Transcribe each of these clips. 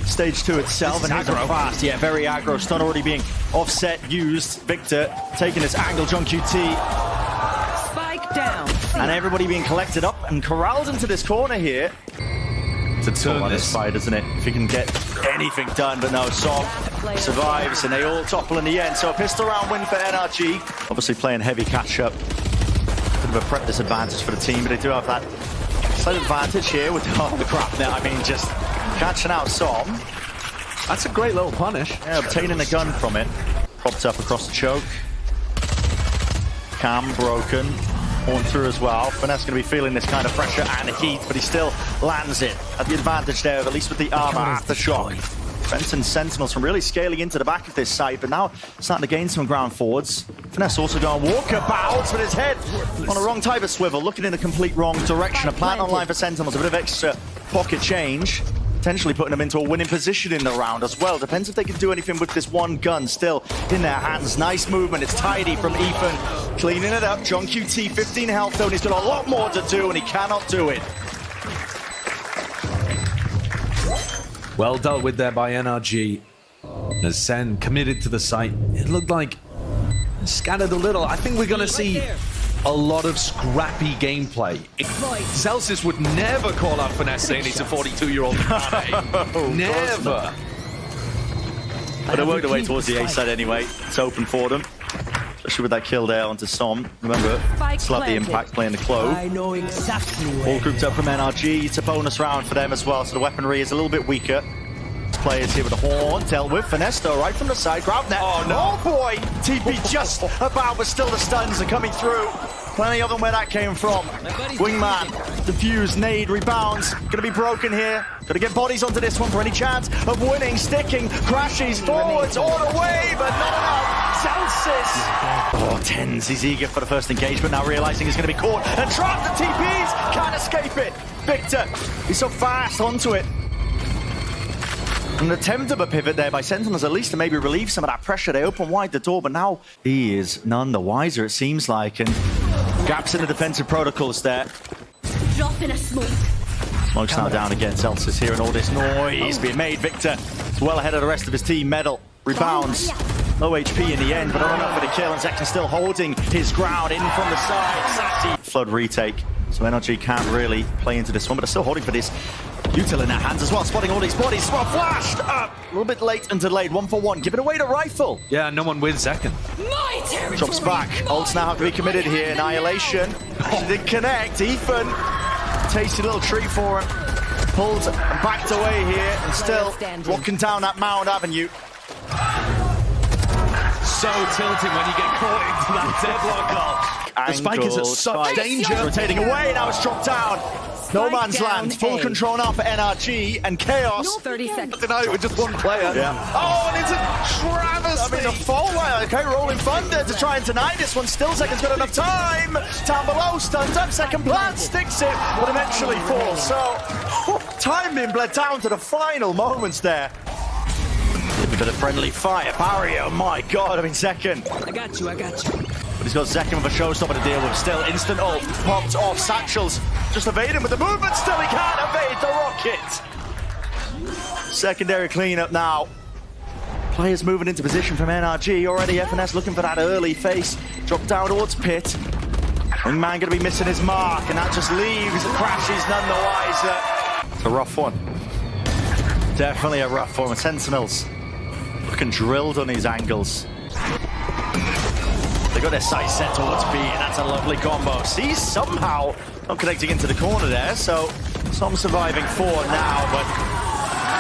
Stage 2 itself, and he's fast. Yeah, very aggro. Stun already being offset, used. Victor taking his angle. John QT. Spike down. And everybody being collected up and corralled into this corner here. To turn this fight, isn't it? If he can get anything done, but no, Som survives and they all topple in the end. So a pistol round win for NRG. Obviously playing heavy catch-up. Bit of a prep disadvantage for the team, but they do have that slight advantage here with the crap net. I mean, just catching out Som. That's a great little punish. Yeah, obtaining a gun from it. Propped up across the choke. Cam broken. Horn through as well. Finesse going to be feeling this kind of pressure and heat, but he still lands it at the advantage there, at least with the armor after shock. Benton Sentinels from really scaling into the back of this site, but now starting to gain some ground forwards. Finesse also going walkabouts with his head on a wrong type of swivel, looking in the complete wrong direction. A plant online for Sentinels, a bit of extra pocket change. Potentially putting them into a winning position in the round as well. Depends if they can do anything with this one gun still in their hands. Nice movement. It's tidy from Ethan. Cleaning it up. John QT, 15 health though, and he's got a lot more to do, and he cannot do it. Well dealt with there by NRG. As SEN committed to the site, it looked like it scattered a little. I think we're going to see a lot of scrappy gameplay. Celsius would never call out Finesse saying he's a 42-year-old man. Never. But they worked their way towards the A side anyway. It's open for them. Especially with that kill there onto Som. Remember, still have the impact playing the Clove. I know exactly. All grouped up from NRG. It's a bonus round for them as well, so the weaponry is a little bit weaker. Players here with the horn, dealt with. Finesse though, right from the side, grab net. Oh, no. Oh boy! TP just about, but still the stuns are coming through. Plenty of them where that came from. Wingman, defuse, nade, rebounds. Gonna be broken here. Gotta get bodies onto this one for any chance of winning. Sticking, crashes, forwards, all the way, but not enough. Celsius! Oh, Tens, he's eager for the first engagement, now realizing he's gonna be caught and trapped. The TPs can't escape it. Victor, he's so fast onto it. An attempt of a pivot there by Sentinels, at least to maybe relieve some of that pressure. They open wide the door, but now he is none the wiser, it seems like. And gaps in the defensive protocols there. Drop in a smoke. Smoke's now down again. Celsius hearing all this noise being made. Victor is well ahead of the rest of his team. Medal rebounds. Low HP in the end, but not enough for the kill. And Zekin still holding his ground in from the side. Sassy. Flood retake. So NRG can't really play into this one, but they're still holding for this util in their hands as well. Spotting all these bodies. Well, flashed up. A little bit late and delayed. 1-for-1. Giving away the rifle. Yeah, no one with Zekin. My territory. Drops back. Ults now have to be committed here. Annihilation. Didn't connect. Ethan. Tasty little treat for him. Pulled and backed away here and still walking down that Mound Avenue. So tilting when you get caught into that deadlock goal. The spike is at such danger. Rotating away, now it's dropped down. No man's land, full control now for NRG, and Chaos. No 30 seconds. Tonight with just one player. Yeah. Oh, and it's a travesty. I mean, a fall while. Okay, rolling thunder to try and deny this one. Still, Zekin's got enough time. Down below, stuns up, second plant, sticks it, but eventually falls. So, time being bled down to the final moments there. A bit of friendly fire. Barrier, oh my god, I mean, Zekin. I got you, I got you. But he's got Zekin with a showstopper to deal with. Still, instant ult, popped off, satchels. Just evading with the movement, still he can't evade the rocket. Secondary cleanup now. Players moving into position from NRG. Already FNS looking for that early face. Drop down towards Pit. Wingman going to be missing his mark, and that just leaves and crashes none the wiser. It's a rough one. Definitely a rough one with Sentinels. Looking drilled on these angles. They got their sights set towards B, and that's a lovely combo. He's somehow not connecting into the corner there, so some surviving 4 now, but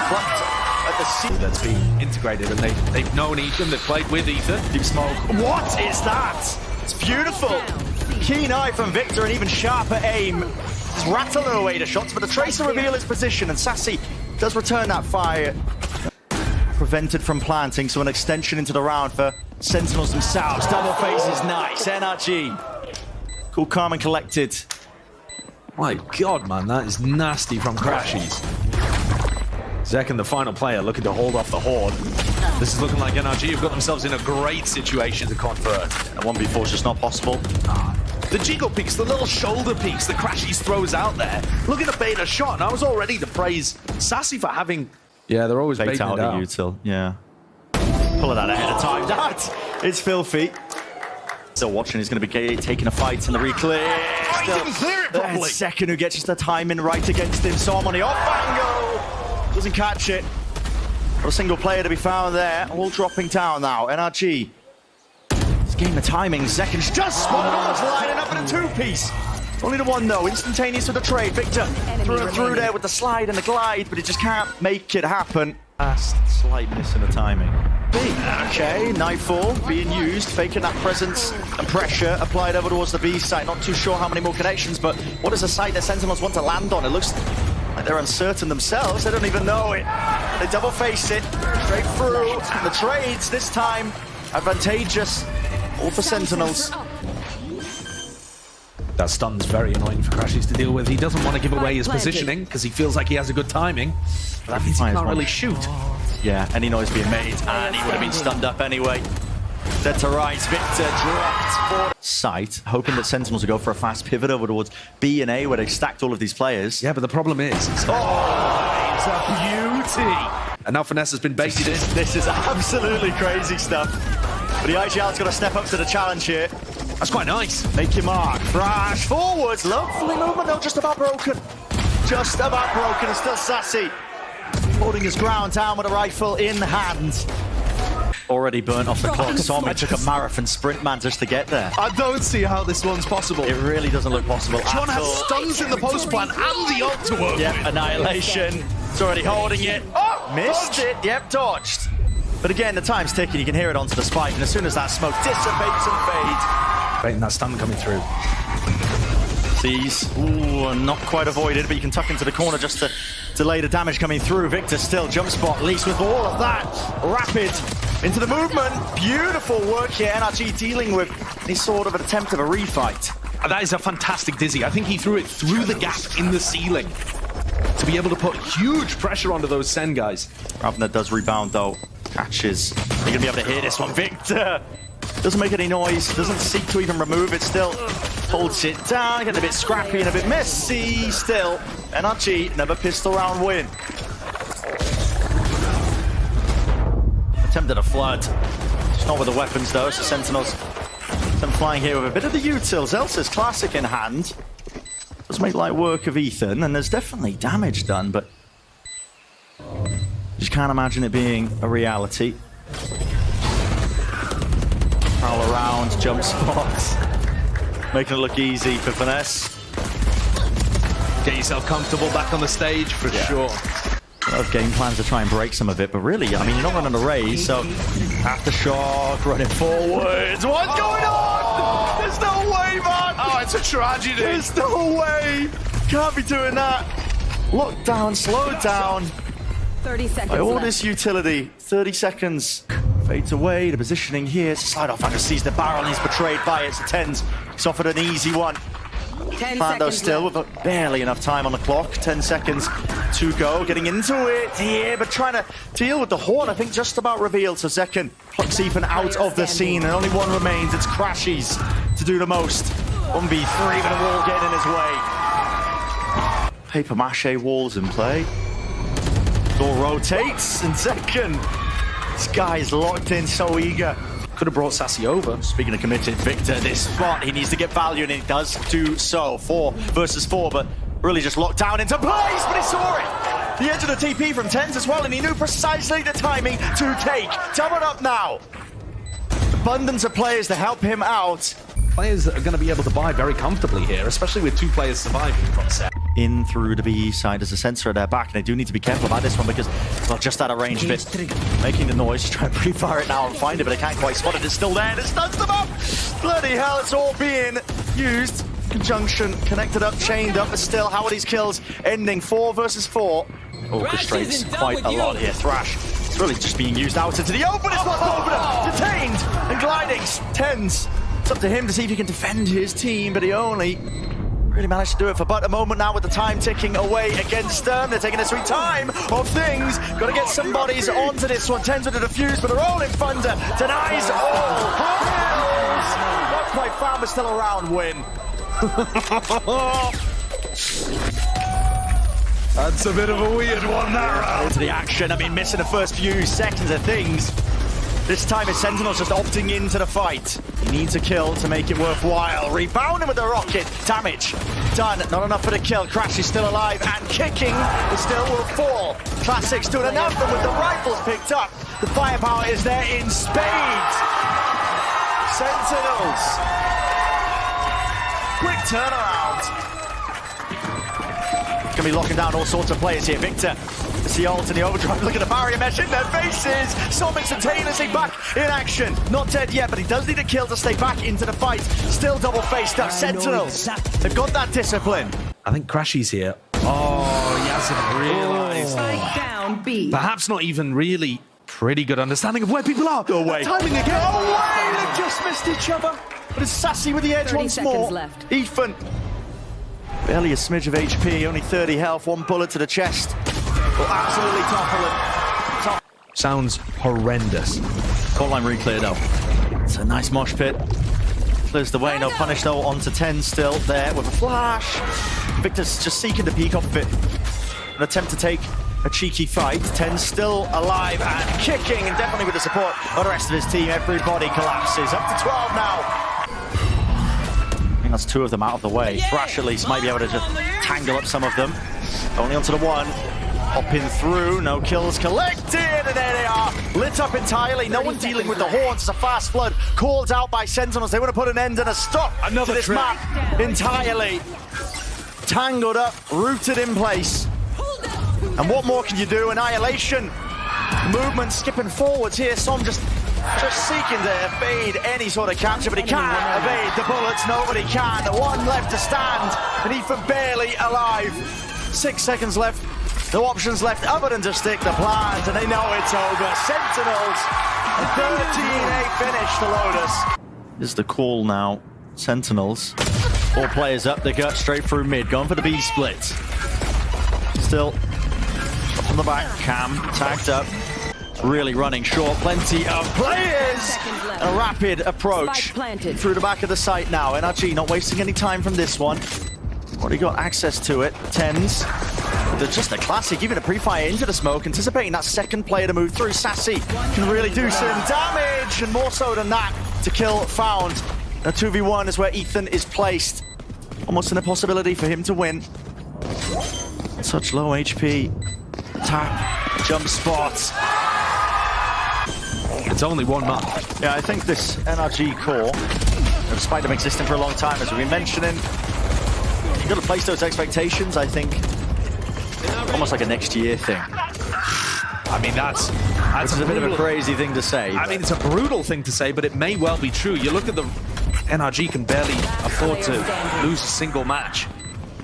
plucked at the C. That's been integrated, and they've known Ethan, they've played with Ethan. Deep smoke. What is that? It's beautiful. Keen eye from Victor and even sharper aim. He's rattling away the shots, but the Tracer reveal his position, and Sassy does return that fire. Prevented from planting, so an extension into the round for Sentinels themselves. Double phase is nice. NRG. Cool, calm and collected. My god, man, that is nasty from Crashies. Zekin, the final player, looking to hold off the Horde. This is looking like NRG have got themselves in a great situation to convert. And 1v4 is just not possible. The jiggle peaks, the little shoulder peaks that Crashies throws out there. Looking to bait a shot, and I was all ready to praise Sassy for having Yeah, they're always Bait baiting out it the out. util. Yeah. Pull it out ahead of time. That is filthy. Still watching. He's going to be taking a fight in the reclear. Oh, he didn't clear it properly. Second who gets just the timing right against him. So I'm on the off angle. Doesn't catch it. Not a single player to be found there. All dropping down now. NRG. This game of timing. Zekin's just spot on. Lining up in a two-piece. Only the one though. Instantaneous with the trade. Victor through and through there with the slide and the glide, but he just can't make it happen. Last slight miss in the timing. Okay, Nightfall being used, faking that presence and pressure applied over towards the B site. Not too sure how many more connections, but what is the site that Sentinels want to land on? It looks like they're uncertain themselves. They don't even know it. They double face it straight through. And the trades this time advantageous. All for Sentinels. That stun's very annoying for Crashies to deal with. He doesn't want to give away his positioning because he feels like he has a good timing. But that means he can't really shoot. Yeah, any noise being made, and he would have been stunned up anyway. Dead to rise, Victor dropped for site, hoping that Sentinels would go for a fast pivot over towards B and A where they've stacked all of these players. Yeah, but the problem is... It's a beauty! And now Finesse has been baited in. This is absolutely crazy stuff. But the IGL's got to step up to the challenge here. That's quite nice. Make your mark. Crash forwards. Lovely movement, though. Just about broken. Just about broken. And still sassy. Holding his ground down with a rifle in hand. Already burnt off the clock. Somi took a marathon sprint, man, just to get there. I don't see how this one's possible. It really doesn't look possible John at has all. stuns in the post plan and the ult to work Yep, with. annihilation. It's already holding it. Oh, missed it. Yep, dodged. But again, the time's ticking. You can hear it onto the spike. And as soon as that smoke dissipates and fades, Baiting that stun coming through. sees. Ooh, not quite avoided, but you can tuck into the corner just to delay the damage coming through. Victor still jump spot, least with all of that. Rapid into the movement. Beautiful work here. NRG dealing with any sort of an attempt of a refight. That is a fantastic dizzy. I think he threw it through the gap in the ceiling to be able to put huge pressure onto those Sen guys. Ravner does rebound though. Catches. You're going to be able to hear this one. Victor doesn't make any noise. Doesn't seek to even remove it. Still holds it down. Getting a bit scrappy and a bit messy. Still, NRG, another pistol round win. Attempted a flood. Just not with the weapons though. So Sentinels, them flying here with a bit of the util. Zelsa's classic in hand. Does make light work of Ethan, and there's definitely damage done, but just can't imagine it being a reality. Prowl around, jump spots. Making it look easy for Finesse. Get yourself comfortable back on the stage for sure. A lot of game plans to try and break some of it, but really, I mean, you're not running a raise, so aftershock, running forwards. What's going on? There's no way, man! Oh, it's a tragedy. There's no way! Can't be doing that. Lockdown, slow down. 30 seconds By all left. this utility, 30 seconds. Fades away, the positioning here. Slide off, Andrew sees the barrel and he's betrayed by it. So Tens, he's offered an easy one. 10 Pando seconds still left. with barely enough time on the clock. 10 seconds to go. Getting into it here, but trying to deal with the horn. I think just about revealed. So Zekin plucks Ethan out of the scene, and only one remains. It's Crashies to do the most. 1v3 with a wall getting in his way. Paper mache walls in play. Door rotates, and Zekin. This guy's locked in, so eager. Could have brought Sassy over. Speaking of committed, Victor, this spot, he needs to get value, and he does do so. 4 versus 4, but really just locked down into place, but he saw it. The edge of the TP from Tens as well, and he knew precisely the timing to take. Double up now. Abundance of players to help him out. Players that are going to be able to buy very comfortably here, especially with 2 players surviving from set. In through the B side as a sensor at their back, and they do need to be careful about this one because, well, just out of range bit, making the noise, try and pre-fire it now and find it, but they can't quite spot it. It's still there, and it stuns them up. Bloody hell, it's all being used. Conjunction, connected up, chained up, but still, how are these kills ending? 4 versus 4. Orchestrates quite a lot here. Thrash, it's really just being used out into the open. It's what's open, detained and gliding. Tens, it's up to him to see if he can defend his team, but he only really managed to do it for but a moment now with the time ticking away against them. They're taking a sweet time of things. Got to get some bodies onto this one. Tens with a defuse, but they're all in thunder. Denies all. Not quite found, but still a round win. That's a bit of a weird one, that round. Into the action. I mean, missing the first few seconds of things. This time it's Sentinels just opting into the fight. He needs a kill to make it worthwhile. Rebounding with the rocket. Damage done. Not enough for the kill. Crash is still alive and kicking, but still will fall. Classics doing enough, but with the rifles picked up, the firepower is there in spades. Sentinels. Quick turnaround. Going to be locking down all sorts of players here. Victor, it's the ult and the overdrive. Look at the barrier mesh in their faces. Som instantaneously back in action. Not dead yet, but he does need a kill to stay back into the fight. Still double faced up. Sentinels, they've got that discipline. I think Crashy's here. Oh, he hasn't realised. Strike down B. Perhaps not even really pretty good understanding of where people are. Go away. Timing again. Go away! They just missed each other. But it's Sassy with the edge 30 once seconds more. left. Ethan. Barely a smidge of HP, only 30 health, one bullet to the chest. Will absolutely topple him. Sounds horrendous. Coal line re-cleared though. It's a nice mosh pit. Clears the way, no punish though, onto 10 still there with a flash. Victor's just seeking the peek off of it. An attempt to take a cheeky fight. 10 still alive and kicking, and definitely with the support of the rest of his team. Everybody collapses. Up to 12 now. I think that's 2 of them out of the way. Thrash at least might be able to just tangle up some of them. Only onto the 1. Hopping through, no kills collected, and there they are, lit up entirely. No one dealing with the horns. It's a fast flood called out by Sentinels. They want to put an end and a stop to this map entirely. Tangled up, rooted in place. And what more can you do? Annihilation. Movement skipping forwards here. Som just seeking to evade any sort of capture, but he can't evade the bullets. Nobody can. 1 left to stand, and Ethan barely alive. 6 seconds left. No options left other than to stick the plant, and they know it's over. Sentinels, a 13-8 finish to Lotus. This is the call now. Sentinels, all players up, they go straight through mid, going for the B split. Still, from the back, Cam tagged up. Really running short, plenty of players. A rapid approach through the back of the site now. NRG not wasting any time from this one. Already got access to it. 10s. They're just a classic, even a pre-fire into the smoke, anticipating that second player to move through. Sassy can really do some damage, and more so than that, to kill found. A 2v1 is where Ethan is placed. Almost an impossibility for him to win. Such low HP. Tap, jump spots. It's only 1 month. Yeah, I think this NRG core, despite them existing for a long time, as we've been mentioning, you've got to place those expectations, I think. Almost like a next year thing. I mean, that's a bit of a crazy thing to say. I mean, it's a brutal thing to say, but it may well be true. You look at the NRG can barely afford to lose a single match,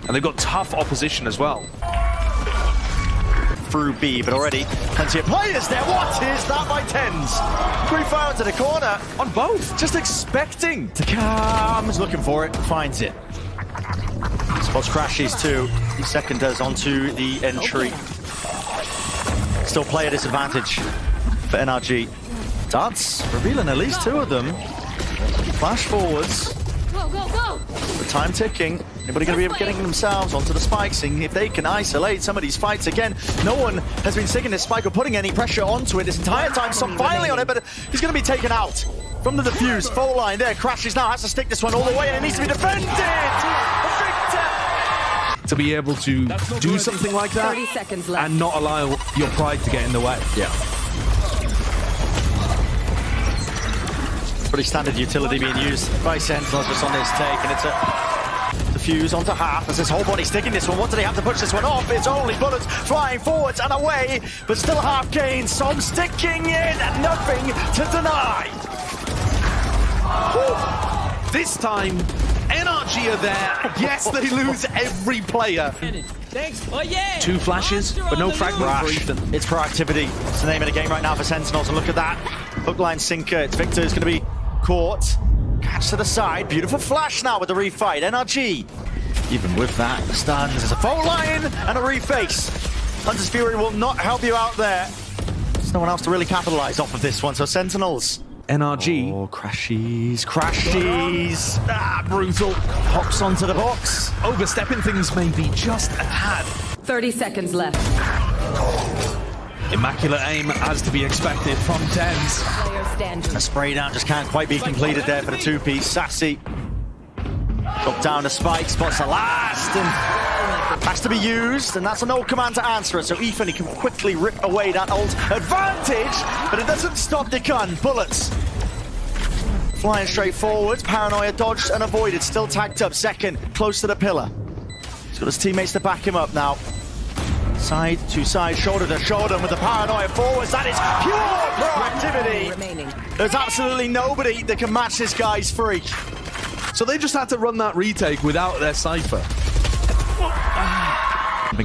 and they've got tough opposition as well. Through B, but already plenty of players there. What is that by 10s? Pre-fire to the corner on both. Just expecting to come. He's looking for it, finds it. Spots Crashies too. The second does onto the entry. Still player disadvantage for NRG. Darts revealing at least 2 of them. Flash forwards. Go, go, go! The time ticking. Anybody going to be getting themselves onto the spike, seeing if they can isolate some of these fights again. No one has been sticking this spike or putting any pressure onto it this entire time. Some finally on it, but he's going to be taken out from the defuse. Full line there. Crashes now, has to stick this one all the way, and it needs to be defended. Victor! To be able to do something like that 30 seconds left. and not allow your pride to get in the way. Yeah. Pretty standard utility being used by Sentinels just on this take, and it's a defuse onto half as this whole body sticking this one. What do they have to push this one off? It's only bullets flying forwards and away, but still half gain. Som sticking in, and nothing to deny. Whew. This time, NRG are there. Yes, they lose every player. Thanks. Oh, yeah! 2 flashes, but no fragment for Ethan. It's proactivity. It's the name of the game right now for Sentinels, and look at that. Hook line sinker. It's Victor who's going to be caught. Catch to the side. Beautiful flash now with the refight. NRG. Even with that, stuns. There's a phone line and a reface. Hunter's Fury will not help you out there. There's no one else to really capitalize off of this one, so Sentinels. NRG. Oh, crashies. Brutal. Hops onto the box. Overstepping things maybe just a tad. 30 seconds left. Immaculate aim, as to be expected from TenZ. Player standing. A spray down just can't quite be completed there for the two-piece. Sassy. Drop down to Spike, spots the last, and has to be used, and that's a no command to answer it. So Ethan, he can quickly rip away that ult advantage, but it doesn't stop the gun. Bullets flying straight forwards. Paranoia dodged and avoided. Still tagged up. Second, close to the pillar. He's got his teammates to back him up now. Side to side, shoulder to shoulder with the Paranoia forwards. That is pure proactivity. Remaining. There's absolutely nobody that can match this guy's freak. So they just had to run that retake without their Cypher.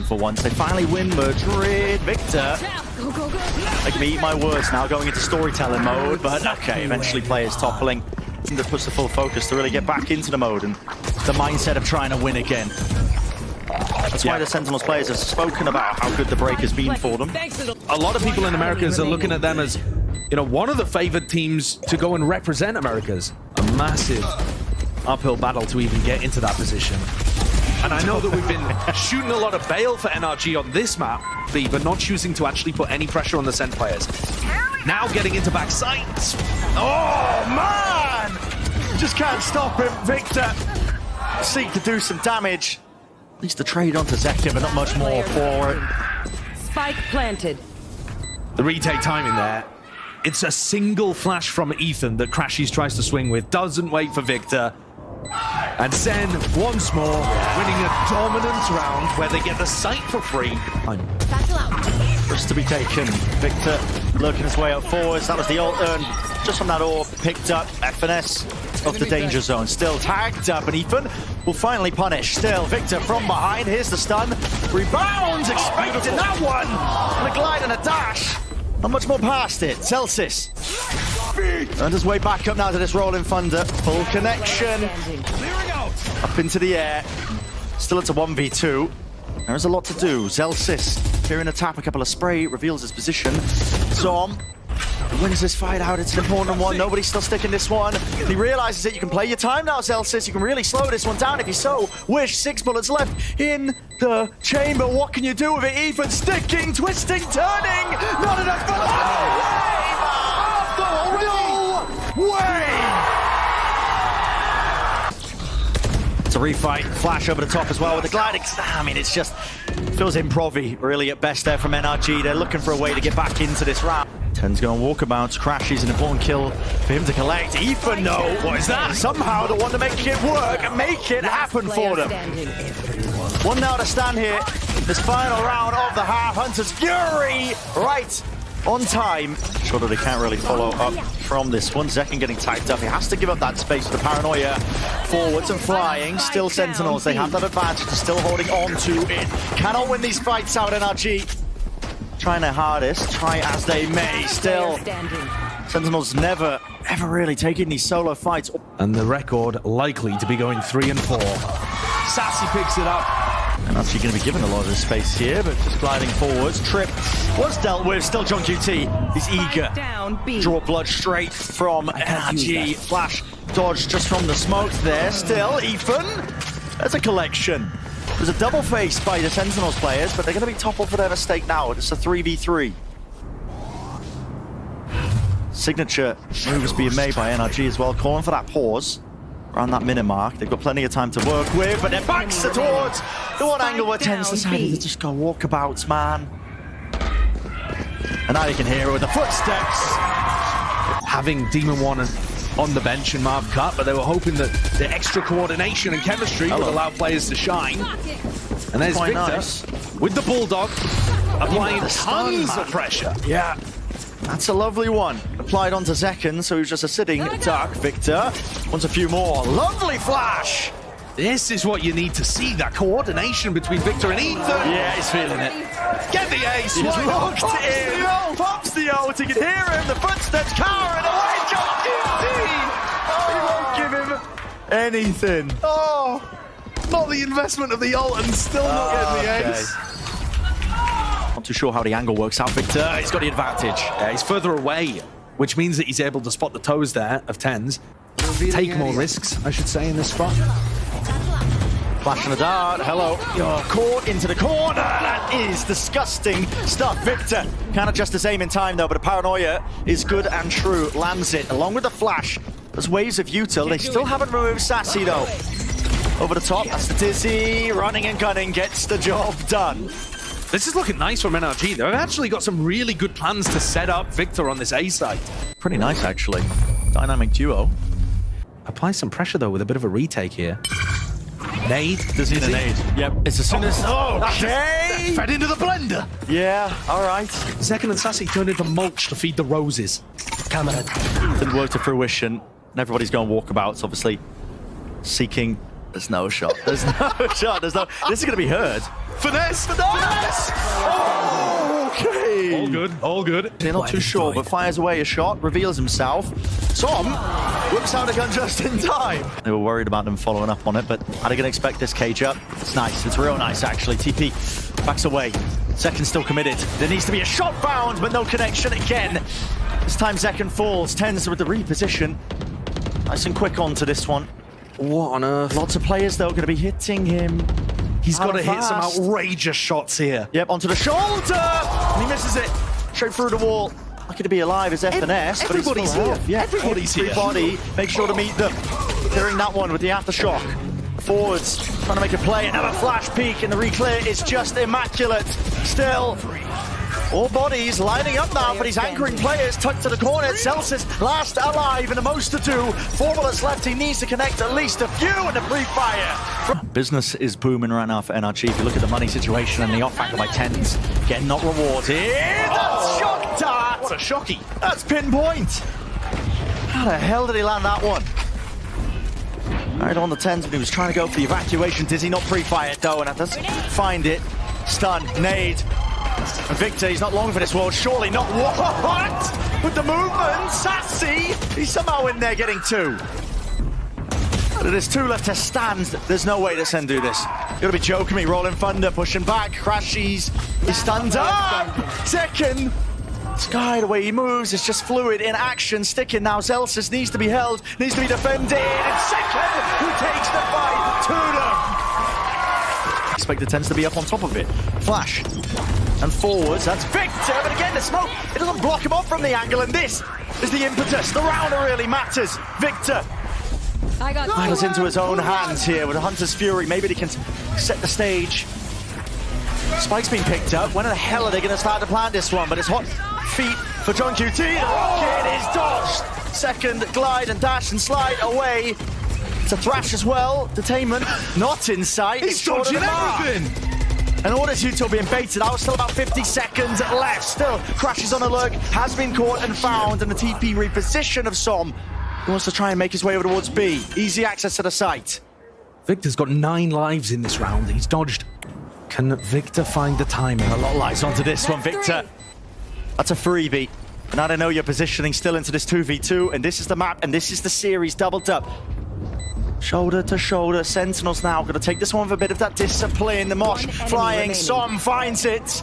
For once, they finally win Madrid. Victor. Go, go, go. I can eat my words now, going into storytelling mode, but okay, eventually players toppling. That puts the full focus to really get back into the mode and the mindset of trying to win again. That's why the Sentinels players have spoken about how good the break has been for them. A lot of people in Americas are looking at them as, you know, one of the favored teams to go and represent Americas. A massive uphill battle to even get into that position. And I know that we've been shooting a lot of bail for NRG on this map, but not choosing to actually put any pressure on the Sen players. Now getting into back sights. Oh, man! Just can't stop him. Victor seek to do some damage. At least the trade onto Zekin, but not much more for it. Spike planted. The retake timing there. It's a single flash from Ethan that Crashies tries to swing with. Doesn't wait for Victor. And Sen, once more, winning a dominant round where they get the site for free. Just to be taken. Victor lurking his way up forwards. That was the ult earned just from that orb. Picked up FNS of the danger zone. Still tagged up, and Ethan will finally punish. Still, Victor from behind. Here's the stun. Rebounds, expecting that one. And a glide and a dash. Not much more past it. Celsius earned his way back up now to this rolling thunder. Full connection. Up into the air. Still it's a 1v2. There is a lot to do. Zelsis hearing a tap, a couple of spray, reveals his position. Zom wins this fight out. It's an important one. Nobody's still sticking this one. He realizes that you can play your time now, Zelsis. You can really slow this one down if you so wish. 6 bullets left in the chamber. What can you do with it? Ethan sticking, twisting, turning. Not enough for no way! It's a refight. Flash over the top as well with the gliding. I mean, it's just feels improv-y really at best there from NRG. They're looking for a way to get back into this round. TenZ going walkabouts. Crashies an important kill for him to collect. Ethan, no. What is that? Somehow the one to make it work and make it happen for them. One now to stand here. This final round of the half. Hunter's Fury right on time. Sure that they can't really follow up from this one. Zekin getting tagged up. He has to give up that space for the Paranoia. Forwards and flying. Still Sentinels. They have that advantage. They're still holding on to it. Cannot win these fights out, NRG. Trying their hardest. Try as they may. Still, Sentinels never, ever really taking these solo fights. And the record likely to be going 3 and 4. Sassy picks it up. And actually going to be given a lot of this space here, but just gliding forwards. Trip was dealt with. Still John QT. He's eager. Draw blood straight from NRG. Flash dodge just from the smoke there. Still, Ethan. There's a collection. There's a double face by the Sentinels players, but they're going to be toppled for their mistake now. It's a 3v3. Signature moves being made by NRG as well. Calling for that pause around that minute mark. They've got plenty of time to work with, but their backs are towards the one angle where TenZ decided to just go walkabouts, man. And now you can hear it with the footsteps. Having Demon 1 on the bench and Marv cut, but they were hoping that the extra coordination and chemistry would allow players to shine. And there's Victor nice with the Bulldog, applying tons of pressure. Yeah. That's a lovely one. Applied onto Zekin, so he was just a sitting duck. Victor wants a few more. Lovely flash! This is what you need to see, that coordination between Victor and Ethan. Yeah, he's feeling it. Get the ace! He's locked in! Pops the ult, he can hear him, the footsteps cowering away, John QT! He won't give him anything. Oh, not the investment of the ult and still not getting the ace. Not too sure how the angle works out, Victor. He's got the advantage. Yeah, he's further away, which means that he's able to spot the toes there of TenZ. Take more risks, I should say, in this spot. Flashing the dart. Hello. You're caught into the corner. That is disgusting stuff. Victor cannot just his aim in time, though, but a paranoia is good and true. Lands it along with the flash. There's waves of util. They still haven't removed Sassy, though. Over the top. That's the Dizzy. Running and gunning gets the job done. This is looking nice from NRG. They've actually got some really good plans to set up Victor on this A side. Pretty nice, actually. Dynamic duo. Apply some pressure, though, with a bit of a retake here. Nade. Does he nade? Yep. It's as soon as... Okay! Fed into the blender! Yeah, all right. Second and Sassy turned into mulch to feed the roses. Camera. Didn't work to fruition. And everybody's going walkabouts, obviously. Seeking... There's no shot. There's no shot. There's no... This is going to be heard. Finesse! Finesse! Oh, okay. All good. All good. They're not too sure, but fires away a shot, reveals himself. Som whips out a gun just in time. They were worried about them following up on it, but are they going to expect this cage up? It's nice. It's real nice, actually. TP backs away. Second still committed. There needs to be a shot found, but no connection again. This time Zekken falls. Tens with the reposition. Nice and quick onto this one. What on earth? Lots of players, though, going to be hitting him. He's got to hit fast. some outrageous shots here. Yep, onto the shoulder! And he misses it. Straight through the wall. Lucky to be alive is FNS. Everybody's here. Yeah, Everybody's here. Everybody, make sure to meet them. Clearing that one with the aftershock. Forwards, trying to make a play. Another flash peek, and the reclear is just immaculate. Still, all bodies lining up now, but he's anchoring players. Tucked to the corner. Celsius last alive, and the most to do. 4 bullets left. He needs to connect at least a few in the pre-fire. Business is booming right now for NRG. If you look at the money situation and the off angle by Tens, getting not rewarded. That's shock dart. What a shocky. That's pinpoint. How the hell did he land that one? Right on the Tens, but he was trying to go for the evacuation. Dizzy not pre-fired though, and that doesn't find it. Stun, nade. And Victor, he's not long for this world. Surely not. What? With the movement, Sassy. He's somehow in there getting 2. But there's 2 left to stand. There's no way to SEN do this. You gotta be joking me. Rolling Thunder, pushing back. Crashies. He stuns up. Second. Sky, the way he moves, is just fluid in action. Sticking now. Celsius needs to be held, needs to be defended. And Second, who takes the fight to them. Expect the Tens to be up on top of it. Flash. And forwards, that's Victor, but again the smoke, it doesn't block him off from the angle, and this is the impetus. The rounder really matters. Victor matters into his own hands here with a Hunter's Fury. Maybe they can set the stage. Spike's been picked up. When the hell are they going to start to plant this one? But it's hot feet for John QT. The rocket is dodged. Second glide and dash and slide away. It's a thrash as well. Detainment not in sight. He's dodging everything. And all this util being baited out, still about 50 seconds left. Still crashes on a lurk, has been caught and found, and the TP reposition of Som. He wants to try and make his way over towards B. Easy access to the site. Victor's got 9 lives in this round. He's dodged. Can Victor find the timing? A lot of lives onto this one, Victor. That's a freebie. And I don't know, you're positioning still into this 2v2, and this is the map, and this is the series doubled up. Shoulder to shoulder, Sentinels now going to take this one with a bit of that discipline. The Mosh flying, Som finds it.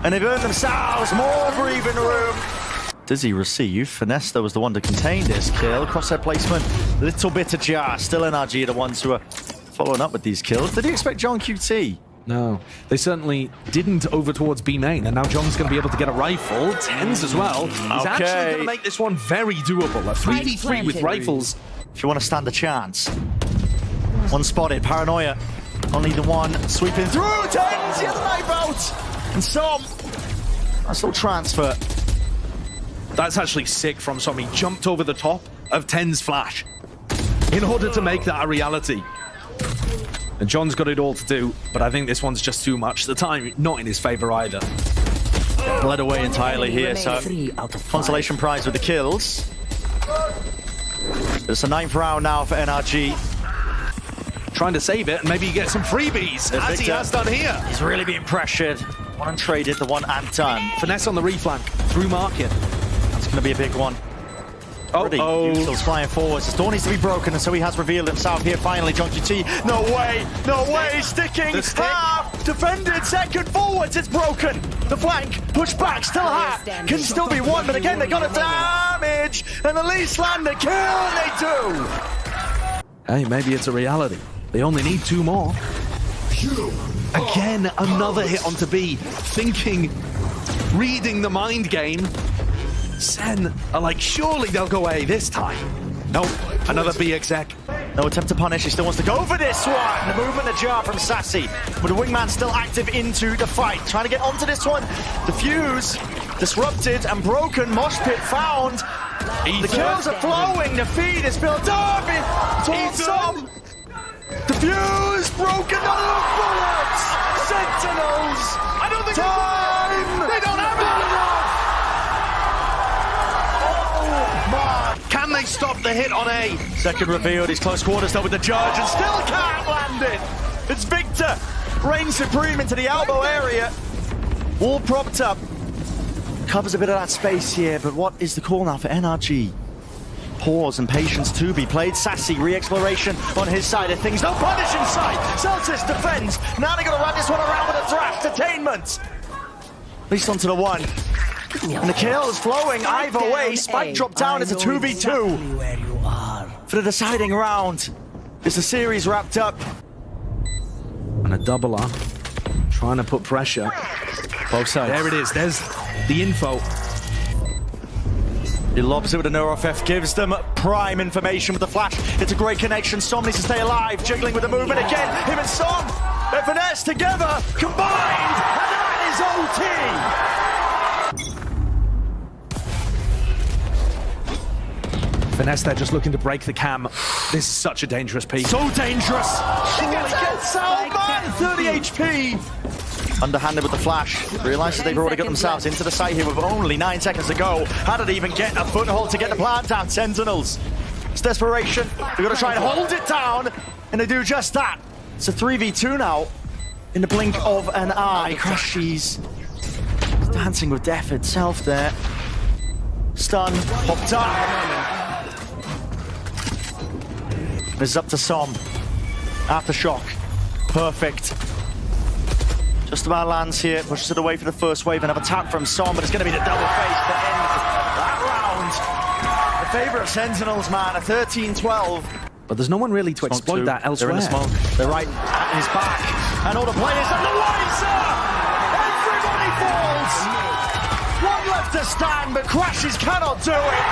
And they've earned themselves more breathing room. Dizzy receive. Finesta was the one to contain this kill. Crosshair placement, little bit ajar. Still NRG are the ones who are following up with these kills. Did you expect John QT? No, they certainly didn't over towards B main, and now John's going to be able to get a rifle. Tens as well. He's actually going to make this one very doable. A 3v3 with rifles. If you want to stand a chance. One spotted, Paranoia. Only the one sweeping through. Tens, he has a knife out. And Som. Nice little transfer. That's actually sick from Som. He jumped over the top of Ten's flash in order to make that a reality. And John's got it all to do, but I think this one's just too much. The time not in his favor either. Bled away entirely here, so consolation prize with the kills. It's a 9th round now for NRG. Trying to save it, and maybe get some freebies, as he has done here. He's really being pressured. One untraded, the one undone. Finesse on the reflank, through market. That's going to be a big one. Util's flying forwards. His door needs to be broken, and so he has revealed himself here finally. John QT, no way, sticking. Half defended, second forwards, it's broken. The flank, push back, still half. Can still be one, but again, they got a damage. And the Least land the kill, and they do. Hey, maybe it's a reality. They only need 2 more. Again, another hit onto B. Thinking, reading the mind game. SEN are like, surely they'll go A this time. Nope, another B exec. No attempt to punish, he still wants to go for this one. The movement ajar from Sassy, but the wingman still active into the fight. Trying to get onto this one. The fuse disrupted and broken. Mosh pit found. The kills are flowing, the feed is built up. Towards some. The fuse broken. No bullets. Sentinels. I don't think Time. they don't have it. Oh my. Can they stop the hit on A? Second revealed, he's close quarters though with the judge and still can't land it. It's Victor, reigns supreme into the elbow area. Wall propped up, covers a bit of that space here, but what is the call now for NRG? Pause and patience to be played. Sassy, re-exploration on his side of things. No punish inside. Celtics defends. Now they're going to run this one around with a thrash. Detainment. At least onto the one. And the kill is flowing either way. Spike dropped down. It's a 2v2 for the deciding round. Is the series wrapped up? And a doubler. Trying to put pressure. Both sides. There it is. There's the info. He lobs it with a NeuroFF, gives them prime information with the flash. It's a great connection. Som needs to stay alive, jiggling with the movement again. Him and Som, they're finesse together, combined, and that is OT. Finesse there, just looking to break the cam. This is such a dangerous piece. So dangerous. Surely gets out, man. 30 HP. Underhanded with the flash. Realizes they've already got themselves into the site here with only 9 seconds to go. How did they even get a foothold to get the plant down? Sentinels. It's desperation. They've got to try and hold it down. And they do just that. It's a 3v2 now. In the blink of an eye. Crashies dancing with death itself there. Stun. Popped up. This is up to Som. Aftershock. Perfect. Just about lands here, pushes it away for the first wave, and have a tap from Som, but it's going to be the double face to end that round. The favourite of Sentinels, man, a 13-12. But there's no one really to exploit that elsewhere. They're in the smoke. They're right at his back. And all the players on the Weiser! Everybody falls! One left to stand, but Crashes cannot do it.